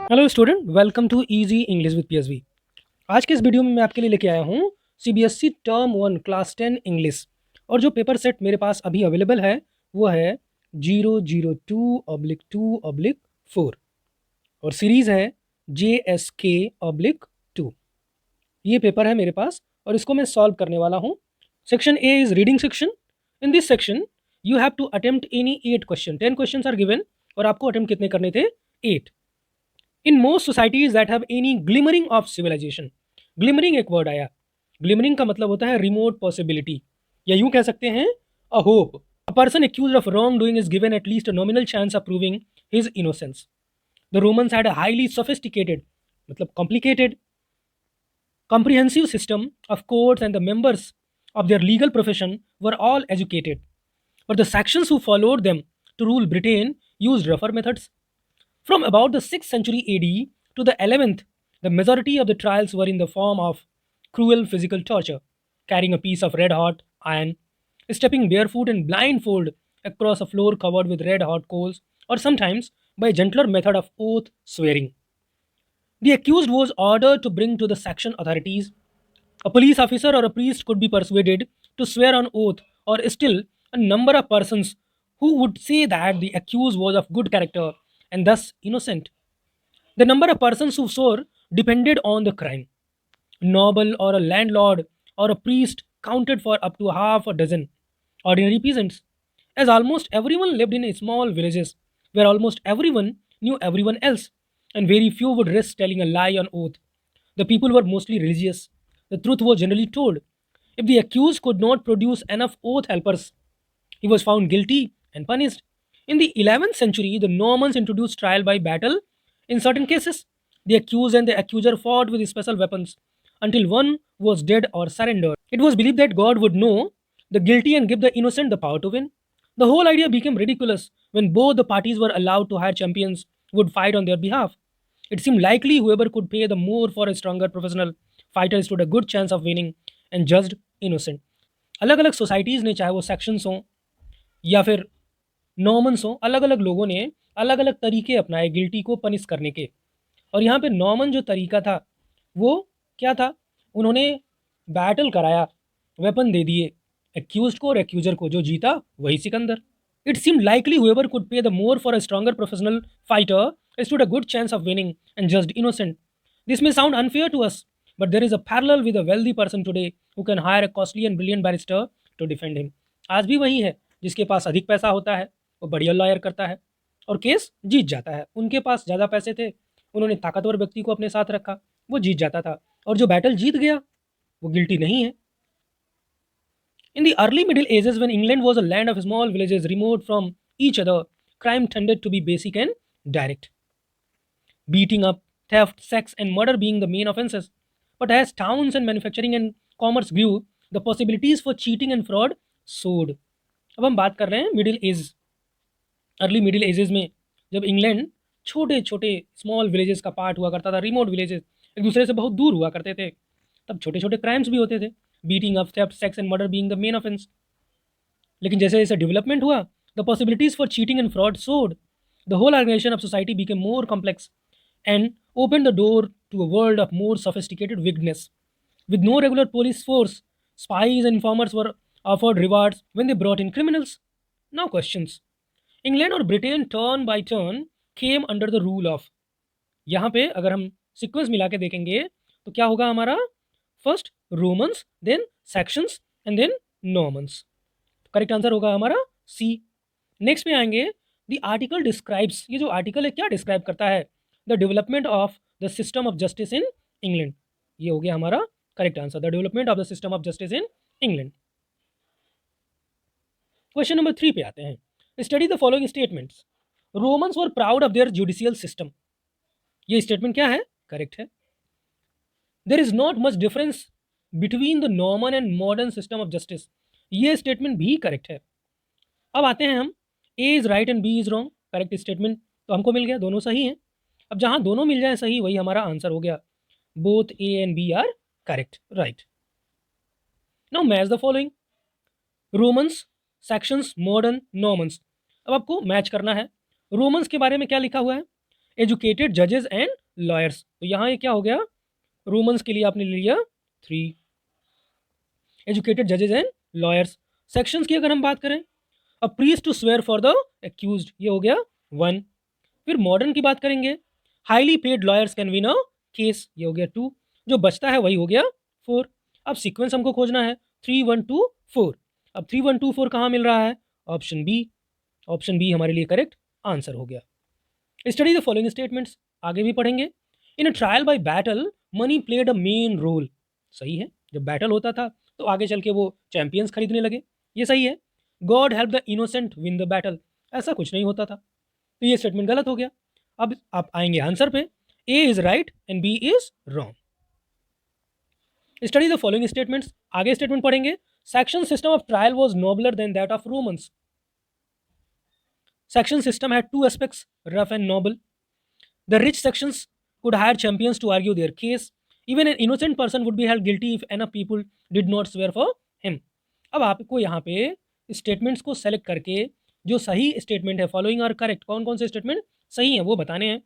Hello student, welcome to easy English with PSB. आज के इस वीडियो में मैं आपके लिए लेके आया हूँ सीबीएसई टर्म 1 क्लास 10 इंग्लिश। और जो पेपर सेट मेरे पास अभी अवेलेबल है वो है 002/2/4 और सीरीज़ है JSK/2। ये पेपर है मेरे पास और इसको मैं सॉल्व करने वाला हूँ। Section A is reading section. In this section you have to attempt any 8 question. 10 question are given और आपको अटेम्प्ट कितने करने थे? 8। In most societies that have any glimmering of civilisation. Glimmering एक वर्ड आया। ग्लिमरिंग का मतलब होता है रिमोट पॉसिबिलिटी, या यूं कह सकते हैं a hope. A person accused of wrong doing is given at least a nominal chance of proving his innocence. The Romans had a highly sophisticated, मतलब complicated, comprehensive system of courts, and the members of their legal profession were all educated. But the sections who followed them to rule Britain used rougher methods. From about the 6th century AD to the 11th, the majority of the trials were in the form of cruel physical torture, carrying a piece of red hot iron, stepping barefoot and blindfold across a floor covered with red hot coals, or sometimes by a gentler method of oath swearing. The accused was ordered to bring to the section authorities. A police officer or a priest could be persuaded to swear on oath, or still, a number of persons who would say that the accused was of good character and thus innocent. The number of persons who swore depended on the crime. A noble or a landlord or a priest counted for up to half a dozen ordinary peasants, as almost everyone lived in small villages where almost everyone knew everyone else, and very few would risk telling a lie on oath. The people were mostly religious. The truth was generally told. If the accused could not produce enough oath helpers, he was found guilty and punished. In the 11th century, the Normans introduced trial by battle. In certain cases, the accused and the accuser fought with special weapons until one was dead or surrendered. It was believed that God would know the guilty and give the innocent the power to win. The whole idea became ridiculous when both the parties were allowed to hire champions who would fight on their behalf. It seemed likely whoever could pay the more for a stronger professional fighter stood a good chance of winning and judged innocent. अलग अलग societies ने, चाहे वो sections हों या फिर Normans हों, अलग अलग लोगों ने अलग अलग तरीके अपनाए गिल्टी को पनिश करने के। और यहाँ पे नॉर्मन जो तरीका था वो क्या था? उन्होंने बैटल कराया, वेपन दे दिए एक्यूज को और एक्यूजर को, जो जीता वही सिकंदर। It seem likely however could pay the more for a stronger professional fighter stood a good chance of winning and judged innocent. This may sound unfair to us, but there is a parallel with a wealthy person today who can hire a costly and brilliant barrister to defend him. आज भी वही है, जिसके पास अधिक पैसा होता है वो बढ़िया लॉयर करता है और केस जीत जाता है। उनके पास ज़्यादा पैसे थे, उन्होंने ताकतवर व्यक्ति को अपने साथ रखा, वो जीत जाता था। और जो बैटल जीत गया वो गिल्टी नहीं है। In the early Middle Ages, when England was a land of small villages remote from each other, crime tended to be basic and direct. Beating up, theft, sex, and murder being the main offenses. But as towns and manufacturing and commerce grew, the possibilities for cheating and fraud soared. अब हम बात कर रहे हैं middle age, early middle ages में, जब England छोटे छोटे स्मॉल विलेजेस का पार्ट हुआ करता था, रिमोट विलेजेस एक दूसरे से बहुत दूर हुआ करते थे, तब छोटे छोटे क्राइम्स भी होते थे, beating up, theft, sex and murder being the main offence. लेकिन जैसे जैसे डेवलपमेंट हुआ, the possibilities for cheating and fraud soared. The whole organisation of society became more complex and opened the door to a world of more sophisticated wickedness. With no regular police force, spies and informers were offered rewards when they brought in criminals. Now, questions. England और Britain turn by turn came under the rule of, यहाँ पे अगर हम sequence मिला के देखेंगे तो क्या होगा हमारा? First Romans, then Saxons and then Normans. Correct answer होगा हमारा सी। नेक्स्ट में आएंगे, द आर्टिकल डिस्क्राइब्स। ये जो आर्टिकल है क्या डिस्क्राइब करता है? The development of the system of justice in England. ये हो गया हमारा correct answer, the development of the system of justice in England. Question number 3 पे आते हैं। Study the following statements. Romans were proud of their judicial system. ये statement क्या है? करेक्ट है। There is not much difference between the Norman and modern system of justice. ये statement भी correct है। अब आते हैं हम, A is right and B is wrong. Correct statement तो हमको मिल गया, दोनों सही हैं। अब जहां दोनों मिल जाए सही, वही हमारा आंसर हो गया। Both A and B are correct, right. Now match the following. Romans, Saxons, modern, Normans. अब आपको मैच करना है। रोमन्स के बारे में क्या लिखा हुआ है? एजुकेटेड जजेस एंड लॉयर्स, तो यहाँ ये क्या हो गया, रोमन्स के लिए आपने ले लिया 3, एजुकेटेड जजेस एंड लॉयर्स। सेक्शंस की अगर हम बात करें, a priest to swear for the accused, ये हो गया 1। फिर मॉडर्न की बात करेंगे, highly paid lawyers can win a case, ये हो गया 2। जो बचता है वही हो गया 4। अब सीक्वेंस हमको खोजना है 3 1 2 4। अब 3 1 2 4 कहाँ मिल रहा है, ऑप्शन बी। ऑप्शन बी हमारे लिए करेक्ट आंसर हो गया। स्टडी द फॉलोइंग स्टेटमेंट्स, आगे भी पढ़ेंगे। In a trial by battle money played a main role, सही है, जब बैटल होता था तो आगे चल के वो चैंपियंस खरीदने लगे, ये सही है। God help the innocent win the battle, ऐसा कुछ नहीं होता था, तो ये स्टेटमेंट गलत हो गया। अब आप आएंगे आंसर पे, A is right and B is wrong. Study the following statements, आगे स्टेटमेंट पढ़ेंगे। Section system of trial was nobler than that of Romans. Section system had two aspects, rough and noble. The rich sections could hire champions to argue their case. Even an innocent person would be held guilty if enough people did not swear for him. अब आपको यहाँ पे statements को select करके जो सही statement है, following are correct, कौन कौन से स्टेटमेंट सही हैं वो बताने हैं।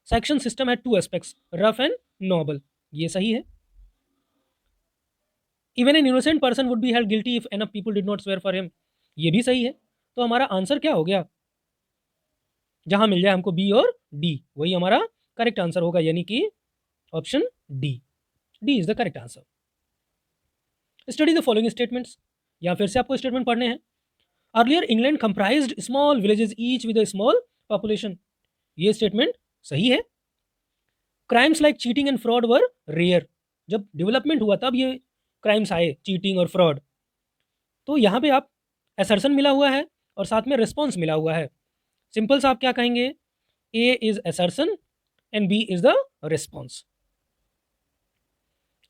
सेक्शन सिस्टम है to aspects, rough and noble, ये सही है। Even an innocent person would be held guilty if enough people did not swear for him, ये भी सही है। तो हमारा आंसर क्या हो गया, जहां मिल जाए हमको बी और डी, वही हमारा करेक्ट आंसर होगा, यानी कि option D, D is the correct answer. Study the following statements, या फिर से आपको स्टेटमेंट पढ़ने हैं। Earlier England comprised small villages each with a small population, ये स्टेटमेंट सही है। Crimes like cheating and fraud were rare, जब डेवलपमेंट हुआ तब ये क्राइम्स आए, चीटिंग और फ्रॉड। तो यहाँ पे आप असर्शन मिला हुआ है और साथ में रिस्पॉन्स मिला हुआ है। सिंपल सा आप क्या कहेंगे, A is assertion and B is the response.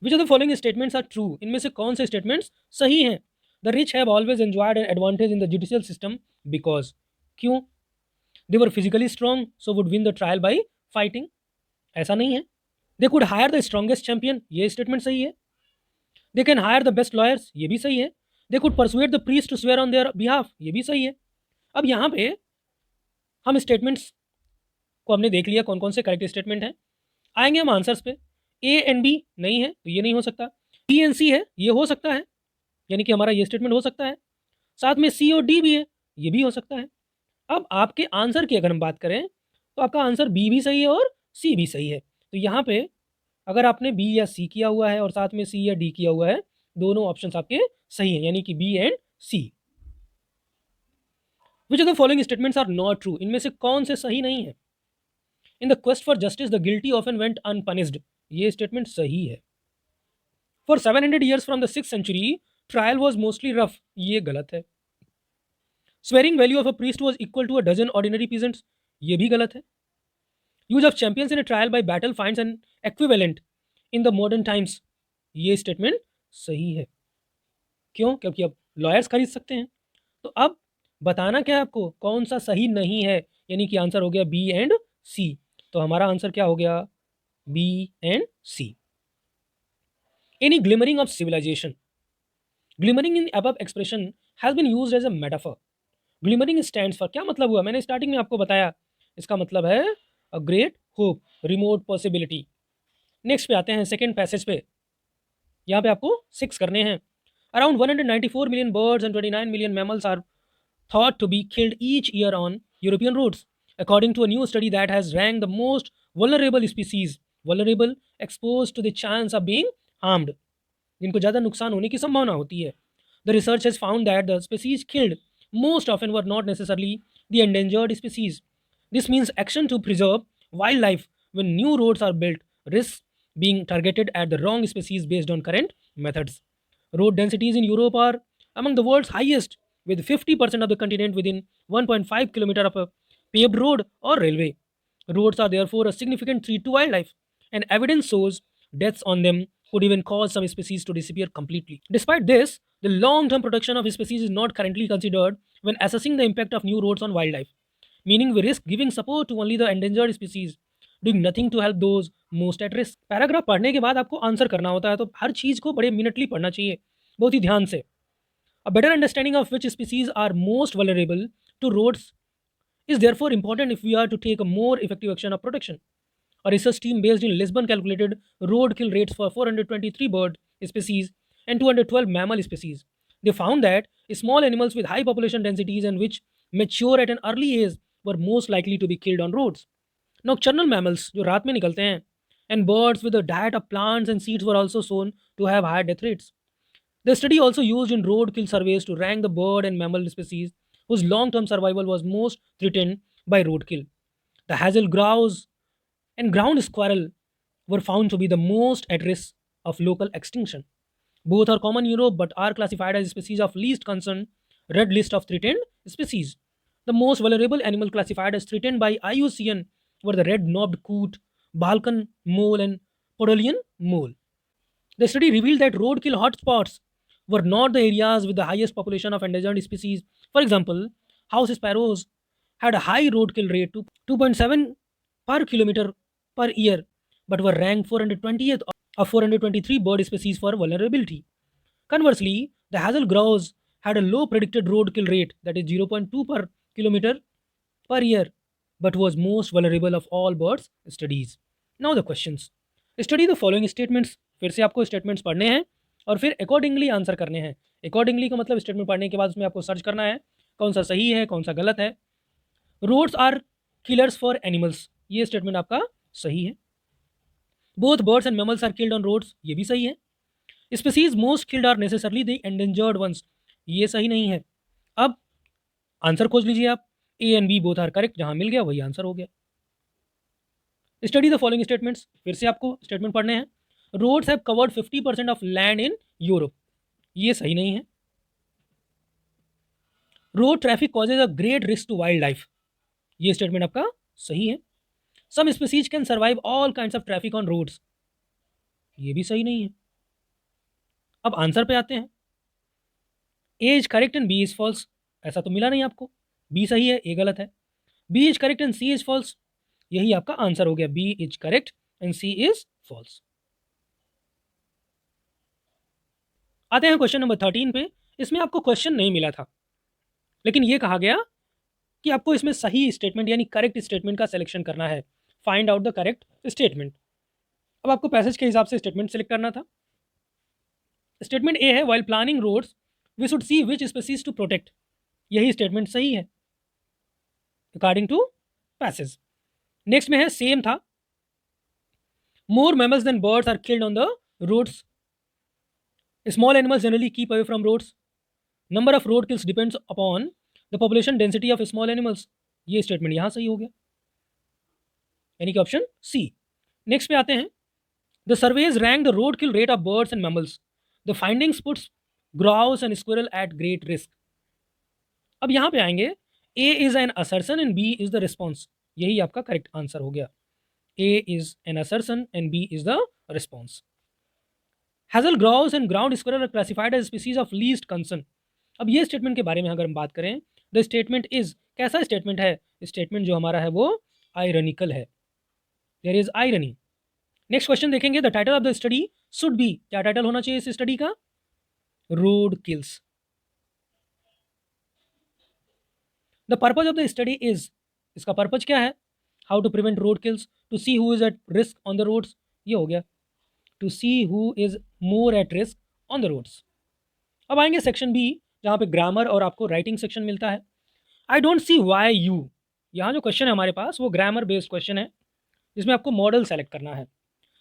Which of the following statements are true, इनमें से कौन से स्टेटमेंट्स सही हैं। The rich have always enjoyed an advantage in the judicial system because, क्यों, they were physically strong so would win the trial by fighting, ऐसा नहीं है। They could hire the strongest champion, ये स्टेटमेंट सही है। They can hire the best lawyers, ये भी सही है। They could persuade the priest to swear on their behalf, ये भी सही है। अब यहाँ पे हम स्टेटमेंट्स को हमने देख लिया कौन कौन से करेक्ट स्टेटमेंट हैं। आएंगे हम आंसर्स पे, ए एंड बी नहीं है तो ये नहीं हो सकता, बी एंड सी है ये हो सकता है, यानी कि हमारा ये स्टेटमेंट हो सकता है। साथ में सी और डी भी है, ये भी हो सकता है। अब आपके आंसर की अगर हम बात करें तो आपका आंसर बी भी सही है और सी भी सही है। तो यहाँ पे अगर आपने बी या सी किया हुआ है और साथ में सी या डी किया हुआ है, दोनों ऑप्शन आपके सही हैं, यानी कि B and C. Which of the following statements are not true, इनमें से कौन से सही नहीं है। In the quest for justice the guilty often went unpunished, ये स्टेटमेंट सही है। For 700 years from the 6th century trial was mostly rough, ये गलत है। Swearing value of a priest was equal to a dozen ordinary peasants, ये भी गलत है। Use of champions in a trial by battle finds an equivalent in the modern times, ये statement सही है। क्यों, क्योंकि अब लॉयर्स खरीद सकते हैं। तो अब बताना क्या है आपको, कौन सा सही नहीं है, यानी कि आंसर हो गया बी एंड सी। तो हमारा आंसर क्या हो गया, B and C. Any glimmering of civilisation, glimmering in above expression has been used as a metaphor. Glimmering stands for, क्या मतलब हुआ, मैंने स्टार्टिंग में आपको बताया, इसका मतलब है a great hope, remote possibility. Next पे आते हैं सेकेंड पैसेज पे, यहाँ पे आपको 6 करने हैं। Around 194 million birds and 29 million mammals are thought to be killed each year on European roads, according to a new study that has ranked the most vulnerable species, vulnerable, exposed to the chance of being harmed, जिनको ज़्यादा नुकसान होने की संभावना होती है। The research has found that the species killed most often were not necessarily the endangered species. This means action to preserve wildlife when new roads are built risks being targeted at the wrong species based on current methods. Road densities in Europe are among the world's highest, with 50% of the continent within 1.5 kilometer of a paved road or railway. Roads are therefore a significant threat to wildlife, and evidence shows deaths on them could even cause some species to disappear completely. Despite this, the long-term protection of species is not currently considered when assessing the impact of new roads on wildlife, meaning we risk giving support to only the endangered species, doing nothing to help those most at risk. Paragraph पढ़ने के बाद आपको answer करना होता है, तो हर चीज़ को बड़े मिनटली पढ़ना चाहिए, बहुत ही ध्यान से। A better understanding of which species are most vulnerable to roads is therefore important if we are to take a more effective action of protection. A research team based in Lisbon calculated roadkill rates for 423 bird species and 212 mammal species. They found that small animals with high population densities and which mature at an early age were most likely to be killed on roads. Nocturnal mammals, जो रात में निकलते हैं, and birds with a diet of plants and seeds were also shown to have higher death rates. The study also used in roadkill surveys to rank the bird and mammal species whose long-term survival was most threatened by roadkill. The hazel grouse and ground squirrel were found to be the most at risk of local extinction. Both are common in Europe but are classified as species of least concern, red list of threatened species. The most vulnerable animal classified as threatened by IUCN were the red-knobbed coot, Balkan mole, and Podolian mole. The study revealed that roadkill hotspots were not the areas with the highest population of endangered species. For example, house sparrows had a high roadkill rate, 2.7 per kilometer per year, but were ranked 420th of 423 bird species for vulnerability. Conversely, the hazel grouse had a low predicted roadkill rate, that is 0.2 per kilometer per year, but was most vulnerable of all birds studies. Now the questions. Study the following statements. फिर से आपको statements पढ़ने हैं और फिर accordingly answer करने हैं. Accordingly का मतलब स्टेटमेंट पढ़ने के बाद उसमें आपको सर्च करना है कौन सा सही है कौन सा गलत है. Roads are killers for animals, ये स्टेटमेंट आपका सही है. Both birds and mammals are killed on roads, ये भी सही है. Species most killed are necessarily the endangered ones, ये सही नहीं है. अब आंसर खोज लीजिए आप. A and B both are correct, जहां मिल गया वही आंसर हो गया. स्टडी द फॉलोइंग स्टेटमेंट्स, फिर से आपको स्टेटमेंट पढ़ने हैं. Roads have covered 50% of land in Europe, ये सही नहीं है. Road traffic causes a great risk to wildlife, ये स्टेटमेंट आपका सही है. Some species can survive all kinds of traffic on roads, ये भी सही नहीं है. अब आंसर पे आते हैं. A is correct and B is false, ऐसा तो मिला नहीं आपको. बी सही है, ए गलत है. B is correct and C is false, यही आपका आंसर हो गया. B is correct and C is false. आते हैं क्वेश्चन नंबर 13 पे. इसमें आपको क्वेश्चन नहीं मिला था, लेकिन ये कहा गया कि आपको इसमें सही स्टेटमेंट यानी करेक्ट स्टेटमेंट का सिलेक्शन करना है. Find out the correct statement. अब आपको पैसेज के हिसाब से स्टेटमेंट सेलेक्ट करना था. स्टेटमेंट ए है, while planning roads we should see which species to protect, यही स्टेटमेंट सही है अकॉर्डिंग टू पैसेज. नेक्स्ट में है, सेम था, more mammals than birds are killed on the roads, small animals generally keep away from roads, number of road kills depends upon the population density of small animals, ये statement यहां सही हो गया, यानी कि ऑप्शन सी. नेक्स्ट पे आते हैं. The surveys rank the road kill rate of birds and mammals, the findings puts grouse and squirrel at great risk. अब यहां पे आएंगे. A is an assertion and B is the response, यही आपका correct answer हो गया. A is an assertion and B is the response. Hazel grouse and ground squirrel are classified as species of least concern. अब ये statement के बारे में अगर हम बात करें, द स्टेटमेंट इज, कैसा स्टेटमेंट है? स्टेटमेंट जो हमारा है वो आयरनिकल है, there is irony. Next question देखेंगे. The title of the study should be, क्या टाइटल होना चाहिए इस स्टडी का? Road kills. The purpose of the study is, इसका पर्पज क्या है? How to prevent road kills, to see who is at risk on the roads, ये हो गया. To see who is more at risk on the roads. अब आएंगे section B, जहाँ पे ग्रामर और आपको राइटिंग सेक्शन मिलता है. I don't see why you, यहाँ जो क्वेश्चन है हमारे पास वो ग्रामर बेस्ड क्वेश्चन है, जिसमें आपको मॉडल सेलेक्ट करना है.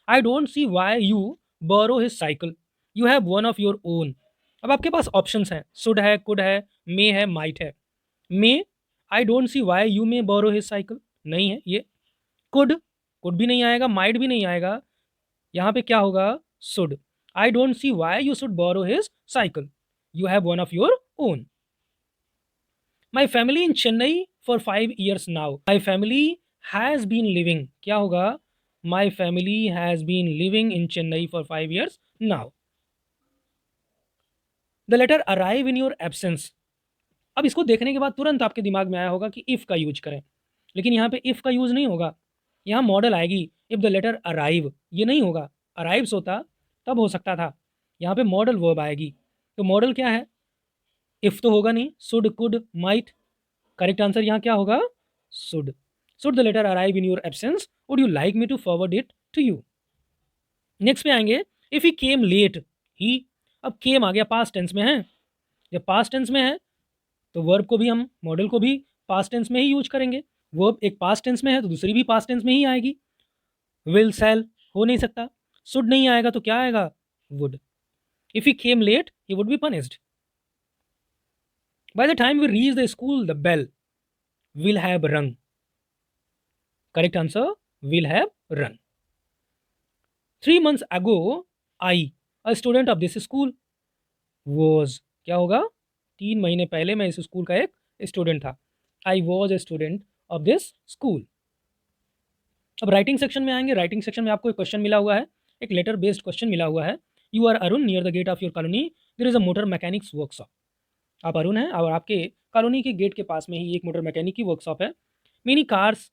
I don't see why you borrow his cycle, you have one of your own. अब आपके पास ऑप्शंस हैं, शुड है, कुड है, मे है, माइट है. May, I don't see why you may borrow his cycle, नहीं है ये. कुड, कुड भी नहीं आएगा, माइट भी नहीं आएगा. यहाँ पे क्या होगा? Should. I don't see why you should borrow his cycle, you have one of your own. My family in Chennai for 5 years now. My family has been living, क्या होगा? My family has been living in Chennai for 5 years now. The letter arrive in your absence. अब इसको देखने के बाद तुरंत आपके दिमाग में आया होगा कि if का यूज करें, लेकिन यहाँ पे if का यूज नहीं होगा. यहाँ मॉडल आएगी, if the letter arrive, ये नहीं होगा. arrives होता तब हो सकता था, यहाँ पे मॉडल वर्ब आएगी. तो मॉडल क्या है? इफ तो होगा नहीं. Should, could, might. Correct answer यहाँ क्या होगा? Should. Should the letter arrive in your absence, would you like me to forward it to you. Next पे आएंगे, इफ ही केम लेट. ही, अब केम आ गया, पास्ट टेंस में है. जब पास्ट टेंस में है तो वर्ब को भी हम, मॉडल को भी पास्ट टेंस में ही यूज करेंगे. वर्ब एक पास्ट टेंस में है तो दूसरी भी पास्ट टेंस में ही आएगी. विल, सेल हो नहीं सकता. शुड नहीं आएगा तो क्या आएगा? Would. If he came late he would be punished. By the time we reach the school the bell will have rung. Correct answer, will have run. 3 months ago I, a student of this school, was, क्या होगा? 3 महीने पहले मैं इस school का एक student था. I was a student of this school. अब राइटिंग सेक्शन में आएंगे. राइटिंग सेक्शन में आपको एक क्वेश्चन मिला हुआ है, एक लेटर बेस्ड क्वेश्चन मिला हुआ है. You are Arun, near the gate of your colony there is a motor mechanic's workshop. आप अरुण हैं और आपके कॉलोनी के गेट के पास में ही एक मोटर मैकेनिक की वर्कशॉप है. Many cars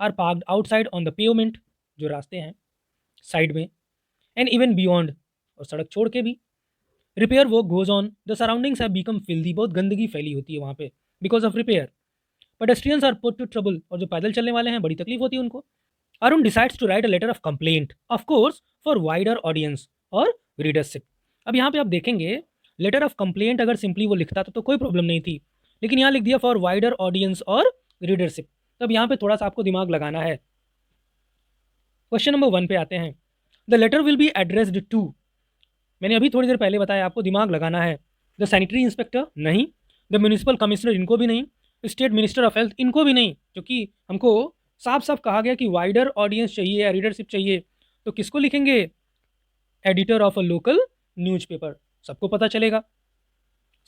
are parked outside on the pavement, जो रास्ते हैं साइड में, एंड इवन बियॉन्ड, और सड़क छोड़ के भी. Repair work goes on, the surroundings have become filthy, बहुत गंदगी फैली होती है वहाँ पे because of repair. Pedestrians are put to trouble, और जो पैदल चलने वाले हैं बड़ी तकलीफ होती है उनको. Arun decides to write a letter of complaint, of course for wider audience और रीडरशिप. अब यहाँ पे आप देखेंगे, लेटर ऑफ कंप्लेंट अगर सिंपली वो लिखता तो कोई प्रॉब्लम नहीं थी, लेकिन यहाँ लिख दिया फॉर वाइडर ऑडियंस और रीडरशिप. तब यहाँ पे थोड़ा सा आपको दिमाग लगाना है. क्वेश्चन नंबर 1 पे आते हैं. The letter will be addressed to, मैंने अभी थोड़ी देर पहले बताया आपको दिमाग लगाना है. द सैनिटरी इंस्पेक्टर नहीं, द म्यूनिसिपल कमिश्नर इनको भी नहीं, स्टेट मिनिस्टर ऑफ हेल्थ इनको भी नहीं, क्योंकि हमको साफ साफ कहा गया कि वाइडर ऑडियंस चाहिए या रीडरशिप चाहिए. तो किसको लिखेंगे? Editor of a local newspaper, सबको पता चलेगा.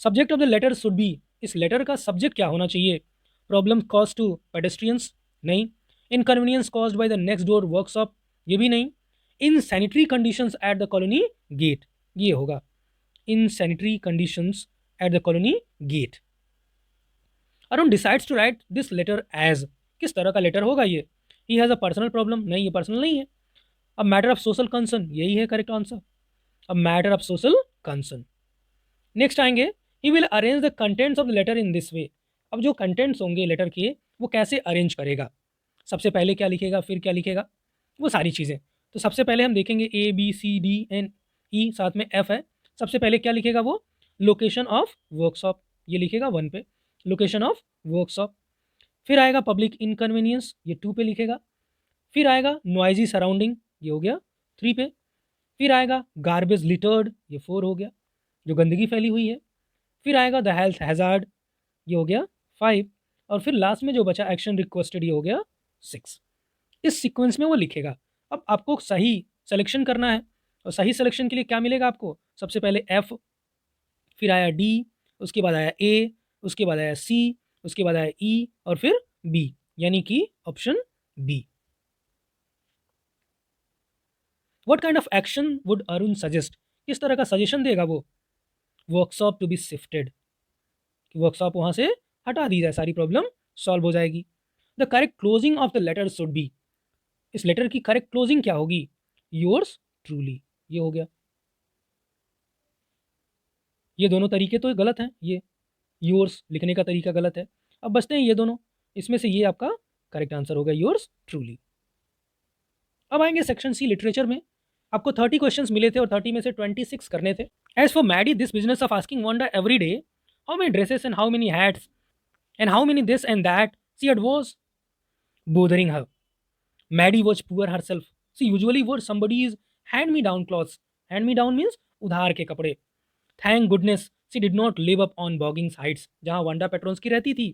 Subject of the letter should be, इस लेटर का सब्जेक्ट क्या होना चाहिए? प्रॉब्लम कॉज टू पेडेस्ट्रियंस नहीं, inconvenience caused by the next door workshop ये भी नहीं, insanitary conditions at the colony gate ये होगा. Insanitary conditions at the colony gate. Arun decides to write this letter as, किस तरह का letter होगा ये? He has a personal problem नहीं, ये पर्सनल नहीं है. A matter of social concern यही है correct answer. A matter of social concern. Next आएंगे, he will arrange the contents of the letter in this way. अब जो कंटेंट्स होंगे लेटर के वो कैसे अरेंज करेगा? सबसे पहले क्या लिखेगा, फिर क्या लिखेगा, वो सारी चीज़ें. तो सबसे पहले हम देखेंगे ABCDNE, साथ में F है. सबसे पहले क्या लिखेगा वो? लोकेशन ऑफ वर्कशॉप, ये लिखेगा 1 पे, लोकेशन ऑफ वर्कशॉप. फिर आएगा पब्लिक इनकन्वीनियंस, ये 2 पे लिखेगा. फिर आएगा नॉइजी सराउंडिंग, ये हो गया 3 पे. फिर आएगा गार्बेज लिटर्ड, ये 4 हो गया, जो गंदगी फैली हुई है. फिर आएगा द हेल्थ हैजार्ड, ये हो गया 5. और फिर लास्ट में जो बचा एक्शन रिक्वेस्टेड, ये हो गया 6. इस सीक्वेंस में वो लिखेगा. अब आपको सही सिलेक्शन करना है, और सही सिलेक्शन के लिए क्या मिलेगा आपको? सबसे पहले F, फिर आया D, उसके बाद आया A, उसके बाद आया C, उसके बाद आया E, और फिर B, यानी कि option B. What kind of action would Arun suggest, किस तरह का सजेशन देगा वो? Workshop to be shifted, workshop वहाँ से हटा दी जाए, सारी प्रॉब्लम सॉल्व हो जाएगी. The correct closing of the letter should be, इस लेटर की करेक्ट क्लोजिंग क्या होगी? योर्स ट्रूली, ये हो गया. ये दोनों तरीके तो गलत हैं, ये योर्स लिखने का तरीका गलत है. अब बचते हैं ये दोनों, इसमें से ये आपका करेक्ट आंसर होगा योर्स ट्रूली. अब आएंगे सेक्शन C लिटरेचर में. आपको 30 क्वेश्चंस मिले थे और 30 में से 26 करने थे. As for Maddie, this business of asking Wanda every day how many dresses and how many hats and how many this and that, see it was bothering her. Maddie was poor herself. She usually wore somebody's hand-me-down clothes. Hand-me-down means उधार के कपड़े. Thank goodness she did not live up on Boggins Heights, जहाँ Wanda Petronski रहती थी,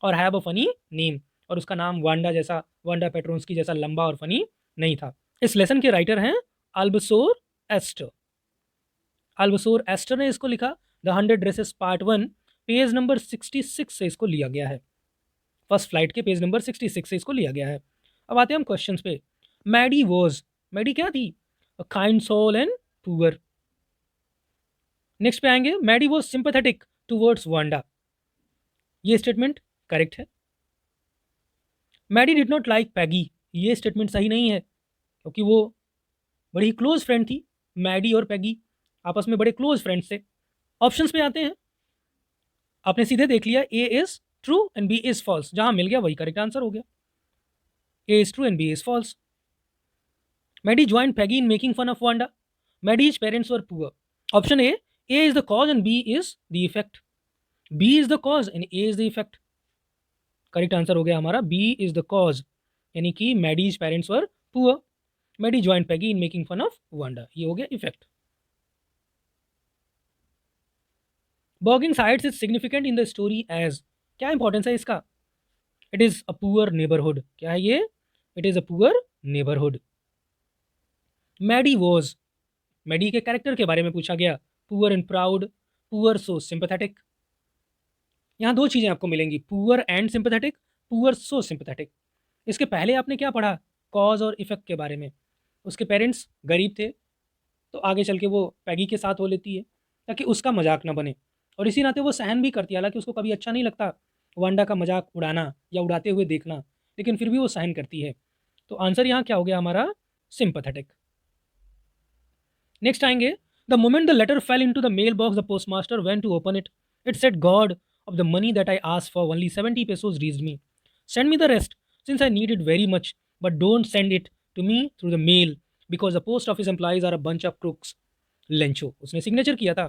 और have a funny name, और उसका नाम वांडा जैसा, वांडा पेट्रोन्स्की जैसा लंबा और फनी नहीं था. इस लेसन के राइटर हैं अल्बसोर एस्टर. अल्बसोर एस्टर ने इसको लिखा. The 100 dresses part 1 page number 66 से इसको लिया गया है. फर्स्ट फ्लाइट के पेज नंबर 66 से इसको लिया गया है. अब आते हैं हम क्वेश्चंस पे. मैडी वॉज, मैडी क्या थी? A kind soul and poor. Next पे आएंगे, Maddie was sympathetic towards Wanda, ये स्टेटमेंट करेक्ट है. Maddie did not like Peggy, ये स्टेटमेंट सही नहीं है, क्योंकि वो बड़ी ही क्लोज फ्रेंड थी. मैडी और पैगी आपस में बड़े क्लोज फ्रेंड्स थे. ऑप्शंस पे आते हैं. आपने सीधे देख लिया, A is true and B is false, जहां मिल गया वही करेक्ट आंसर हो गया, A is true and B is false. Maddie joined Peggy in making fun of Wanda. Maddie's parents were poor. Option A is the cause and B is the effect. B is the cause and A is the effect. Correct answer हो गया हमारा B is the cause, यानी कि Maddie's parents were poor. Maddie joined Peggy in making fun of Wanda. ये हो गया effect. Bogging Heights is significant in the story as, क्या importance है इसका? It is a poor neighbourhood. क्या है ये? It is a poor neighbourhood. Maddie was, Maddie के कैरेक्टर के बारे में पूछा गया. Poor and proud, poor so sympathetic. यहाँ दो चीज़ें आपको मिलेंगी, poor and sympathetic, poor so sympathetic. इसके पहले आपने क्या पढ़ा? कॉज और इफेक्ट के बारे में. उसके पेरेंट्स गरीब थे तो आगे चल के वो पैगी के साथ हो लेती है ताकि उसका मजाक ना बने, और इसी नाते वो सहन भी करती है, हालांकि उसको कभी अच्छा नहीं लगता वांडा का मजाक उड़ाना या उड़ाते हुए देखना, लेकिन फिर भी वो सहन करती है. तो आंसर यहाँ क्या हो गया हमारा? सिंपैथेटिक. नेक्स्ट आएंगे. The moment the letter fell into the mailbox the postmaster went to open it. It said God of the money that I asked for, only 70 pesos reached me. Send me the rest since I need it very much, but don't send it to me through the mail because the post office employees are a bunch of crooks. Lencho, उसने signature किया था.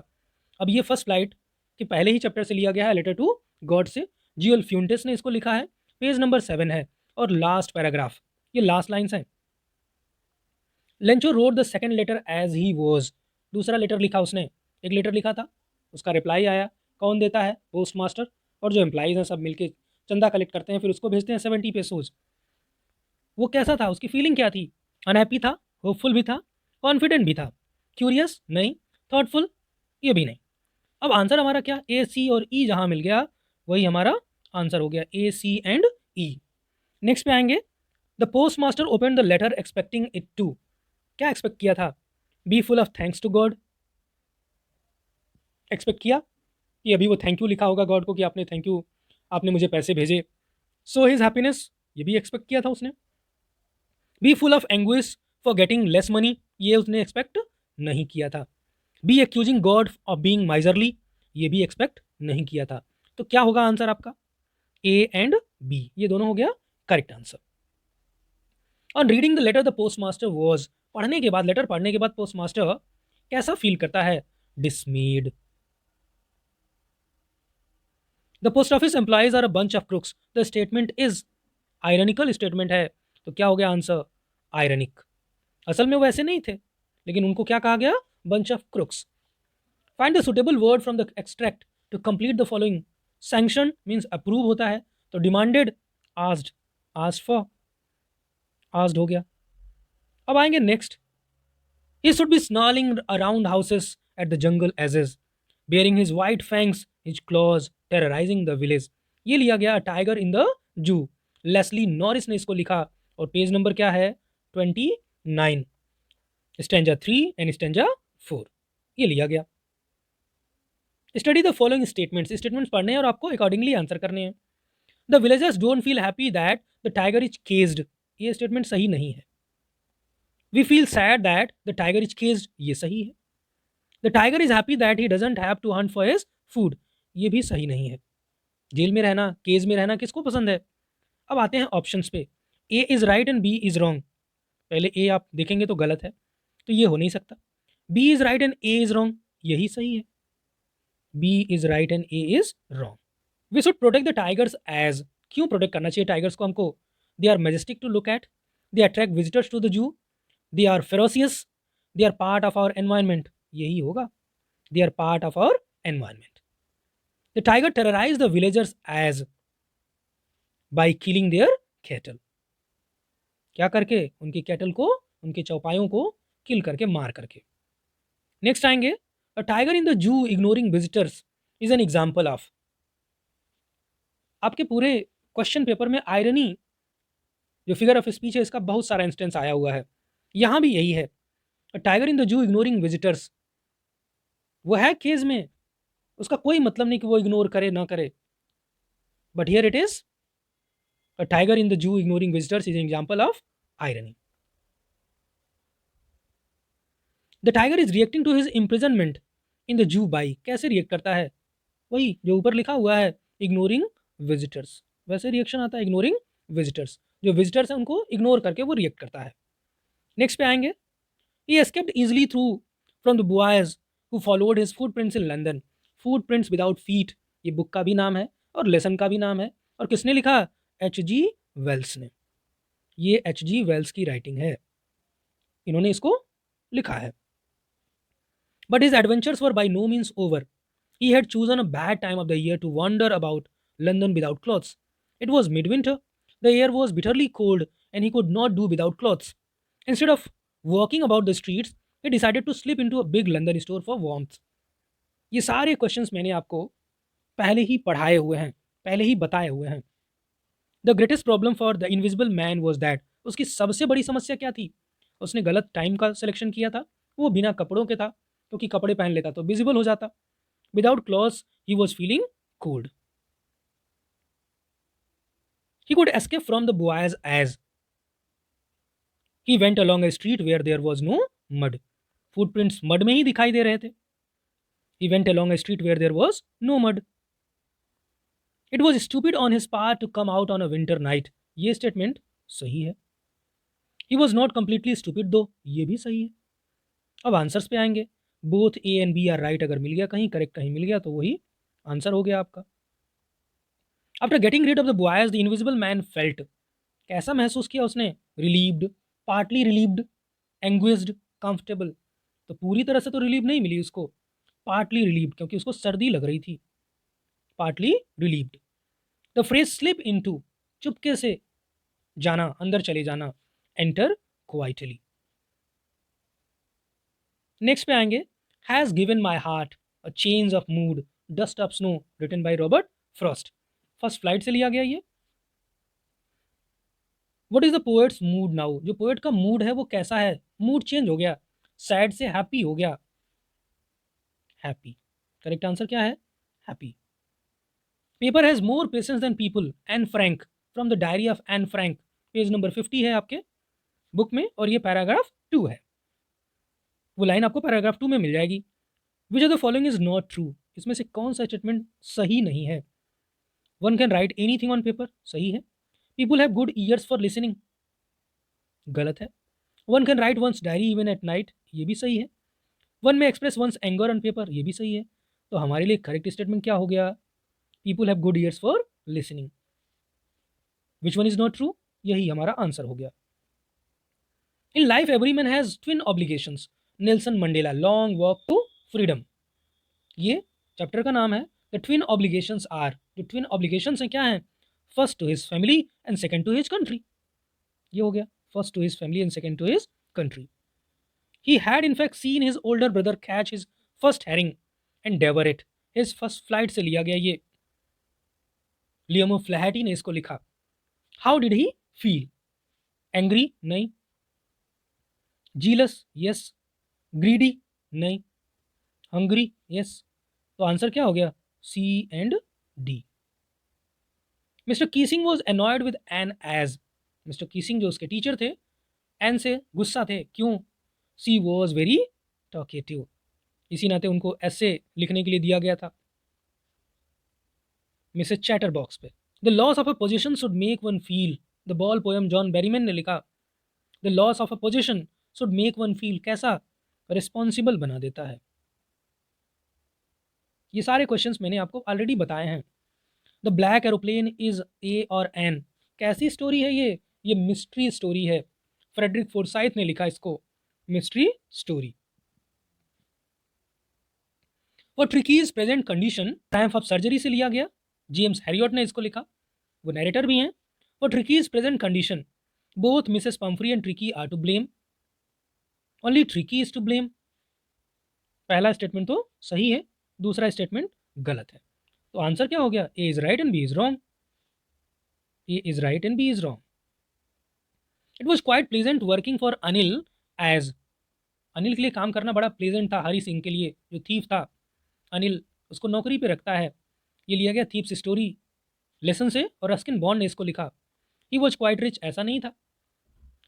अब ये first flight के पहले ही chapter से लिया गया है, लेटर टू गॉड से. जीएल फ्यूंटेस ने इसको लिखा है. पेज नंबर 7 है और लास्ट पैराग्राफ, ये लास्ट लाइन्स हैं. Lencho wrote the second letter as he was. दूसरा लेटर लिखा उसने. एक लेटर लिखा था, उसका रिप्लाई आया. कौन देता है? Post master. और जो एम्प्लॉइज़ हैं सब मिलके चंदा कलेक्ट करते हैं, फिर उसको भेजते हैं 70 पेसोज. वो कैसा था? उसकी फीलिंग क्या थी? अनहैप्पी था, होपफुल भी था, कॉन्फिडेंट भी था, क्यूरियस नहीं, थॉटफुल ये भी नहीं. अब आंसर हमारा क्या? ए, सी और ई जहाँ मिल गया वही हमारा आंसर हो गया, ए, सी एंड ई. नेक्स्ट पे आएंगे. The postmaster open the letter expecting it to. क्या एक्सपेक्ट किया था? Be full of thanks to God. Expect किया कि अभी वो थैंक यू लिखा होगा गॉड को कि आपने थैंक यू, आपने मुझे पैसे भेजे. सो हिज हैप्पीनेस, ये भी एक्सपेक्ट किया था उसने. Be full of anguish for getting less money, ये उसने एक्सपेक्ट नहीं किया था. Be accusing God of being miserly, ये भी एक्सपेक्ट नहीं किया था. तो क्या होगा आंसर आपका? ए एंड बी, ये दोनों हो गया correct answer. On reading the letter the postmaster was, पढ़ने के बाद, लेटर पढ़ने के बाद पोस्ट मास्टर कैसा फील करता है? Dismayed. The post office employees are a bunch of crooks. The statement is ironical statement है, तो क्या हो गया आंसर? आयरनिक. असल में वो ऐसे नहीं थे, लेकिन उनको क्या कहा गया? Bunch of crooks. Find the suitable word from the extract to complete the following. Sanction means approve होता है, तो demanded, asked, asked for, asked हो गया. अब आएंगे next. He should be snarling around houses at the jungle edges, bearing his white fangs, his claws, terrorizing the village. ये लिया गया tiger in the zoo. Leslie Norris ने इसको लिखा और पेज नंबर क्या है? 29, स्टेंजा 3 एंड स्टेंजा 4, ये लिया गया. Study the following statements. Statements पढ़ने हैं और आपको अकॉर्डिंगली आंसर करने हैं. The villagers don't feel happy that the tiger is caged, ये स्टेटमेंट सही नहीं है. We feel sad that the tiger is caged, ये सही है. The tiger is happy that he doesn't have to hunt for his food, ये भी सही नहीं है. जेल में रहना, केज में रहना किसको पसंद है? अब आते हैं ऑप्शंस पे. A is right and B is wrong. पहले ए आप देखेंगे तो गलत है, तो ये हो नहीं सकता. B is right and A is wrong, यही सही है. B is right and A is wrong. We should protect the tigers as, क्यों प्रोटेक्ट करना चाहिए टाइगर्स को हमको? They are majestic to look at, they attract visitors to the zoo, they are ferocious, they are part of our environment, यही होगा. They are part of our environment. The tiger terrorise the villagers as, by killing there cattle, क्या करके? उनकी cattle को, उनके चौपायों को किल करके, मार करके. नेक्स्ट आएंगे. अ tiger in the zoo ignoring visitors is an example of. आपके पूरे क्वेश्चन पेपर में आयरनी जो फिगर ऑफ स्पीच है इसका बहुत सारा इंस्टेंस आया हुआ है, यहां भी यही है. अ tiger in the zoo ignoring visitors, वो है केज में, उसका कोई मतलब नहीं कि वो इग्नोर करे ना करे, but here it is a tiger in the zoo ignoring visitors is an example of irony. The tiger is reacting to his imprisonment in the zoo by, कैसे रिएक्ट करता है? वही जो ऊपर लिखा हुआ है, इग्नोरिंग विजिटर्स। वैसे रिएक्शन आता है इग्नोरिंग विजिटर्स, जो विजिटर्स हैं उनको इग्नोर करके वो रिएक्ट करता है। नेक्स्ट पे आएंगे, he escaped easily through from the boys who followed his footprints in London. Footprints without feet, ये बुक का भी नाम है और लेसन का भी नाम है। और किसने लिखा? एच जी वेल्स ने। ये एच जी वेल्स की राइटिंग है, इन्होंने इसको लिखा है। But his adventures were by no means over. He had chosen a bad time of the year to wander about London without clothes. It was midwinter. The air was bitterly cold and he could not do without clothes. Instead of walking about the streets, he decided to slip into a big London store for warmth. ये सारे questions मैंने आपको पहले ही पढ़ाए हुए हैं, पहले ही बताए हुए हैं। The greatest problem for the invisible man was that, उसकी सबसे बड़ी समस्या क्या थी? उसने गलत टाइम का सिलेक्शन किया था। वो बिना कपड़ों के था, क्योंकि कपड़े पहन लेता तो विजिबल हो जाता। Without clothes, he was feeling cold. He could escape from the boys as he went along a street where there was no mud. Footprints mud में ही दिखाई दे रहे थे। He went along a street where there was no mud. It was stupid on his part to come out on a winter night. ये statement सही है। He was not completely stupid though, ये भी सही है। अब आंसर्स पे आएंगे। Both A and B are right, अगर मिल गया कहीं करेक्ट कहीं मिल गया तो वही आंसर हो गया आपका। After getting rid of the boys the invisible man felt, कैसा महसूस किया उसने? Relieved, partly relieved, anguished, comfortable. तो पूरी तरह से तो रिलीव नहीं मिली उसको, पार्टली रिलीव्ड, क्योंकि उसको सर्दी लग रही थी। Partly relieved. The phrase slip into, चुपके से जाना, अंदर चले जाना। Enter quietly. नेक्स्ट पे आएंगे, has given my heart a change of mood, dust of snow, written by Robert Frost. First flight से लिया गया ये। What is the poet's mood now, जो पोएट का मूड है वो कैसा है? मूड चेंज हो गया, सैड से हैप्पी हो गया। हैप्पी, करेक्ट आंसर क्या है? Happy. Paper has more patience than people, Anne Frank, from the diary of Anne Frank. Page number 50 है आपके बुक में और ये पैराग्राफ 2 है। वो लाइन आपको पैराग्राफ 2 में मिल जाएगी। Which of the following is not true, इसमें से कौन सा स्टेटमेंट सही नहीं है? One can write anything on paper, सही है। People have good ears for listening, गलत है। One can write one's diary even at night, ये भी सही है। One may express one's anger on paper, ये भी सही है। तो हमारे लिए करेक्ट स्टेटमेंट क्या हो गया? People have good ears for listening. Which one is not true, यही हमारा आंसर हो गया। In life every man has twin obligations, Nelson Mandela, long walk to freedom. ये चैप्टर का नाम है। द ट्विन ऑब्लिगेशंस आर, जो ट्विन ऑब्लिगेशंस हैं क्या हैं? First to his family and second to his country. ये हो गया, first to his family and second to his country. He had in fact seen his older brother catch his first herring and devour it. His first flight से लिया गया ये। लियोमो फ्लैहेटी ने इसको लिखा। How did he feel? Angry? नहीं। Jealous? Yes. Greedy? नहीं। Hungry? Yes. तो आंसर क्या हो गया? C and D. Mr. Keesing was annoyed with Anne as, Mr. Keesing जो उसके टीचर थे, एन से गुस्सा थे। क्यों? सी वॉज वेरी टॉकेटिव, इसी नाते उनको ऐसे लिखने के लिए दिया गया था। मिसेस चैटर बॉक्स पे, the loss of a position should make one feel, the ball poem John Berryman ने लिखा। The loss of a position should make one feel, कैसा? रिस्पॉन्सिबल बना देता है। ये सारे क्वेश्चंस मैंने आपको ऑलरेडी बताए हैं। The black aeroplane is a और एन, कैसी स्टोरी है ये मिस्ट्री स्टोरी है। फ्रेडरिक फोर्साइथ ने लिखा इसको, मिस्ट्री स्टोरी। वो Tricky's present condition, Triumph of surgery से लिया गया। जेम्स हैरियट ने इसको लिखा, वो नरेटर भी हैं। वो Tricky's present condition, both Mrs Pumphrey and Tricky are to blame, only Tricky is to blame. पहला स्टेटमेंट तो सही है, दूसरा स्टेटमेंट गलत है। तो आंसर क्या हो गया? A is right and B is wrong. A is right and B is wrong. It was quite pleasant working for Anil as, Anil के लिए काम करना बड़ा प्लेजेंट था हरी सिंह के लिए, जो थीफ था अनिल, उसको नौकरी पे रखता है। ये लिया गया थीप्स स्टोरी लेसन से और रस्किन बॉन्ड ने इसको लिखा। ही वॉज क्वाइट रिच, ऐसा नहीं था।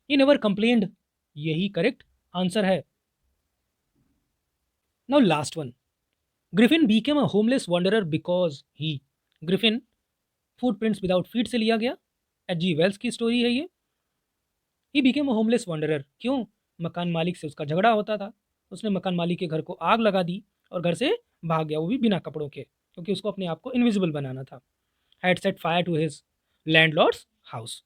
ही नेवर कंप्लेन्ड, यही करेक्ट आंसर है। Now last one, Griffin Beckham a homeless wanderer because he, Griffin footprints without feet से लिया गया। H.G. वेल्स की स्टोरी है ये। He became a homeless wanderer. क्यों? मकान मालिक से उसका झगड़ा होता था, उसने मकान मालिक के घर को आग लगा दी और घर से भाग गया, वो भी बिना कपड़ों के, क्योंकि उसको अपने आप को इनविजिबल बनाना था। Had set fire to his landlord's house.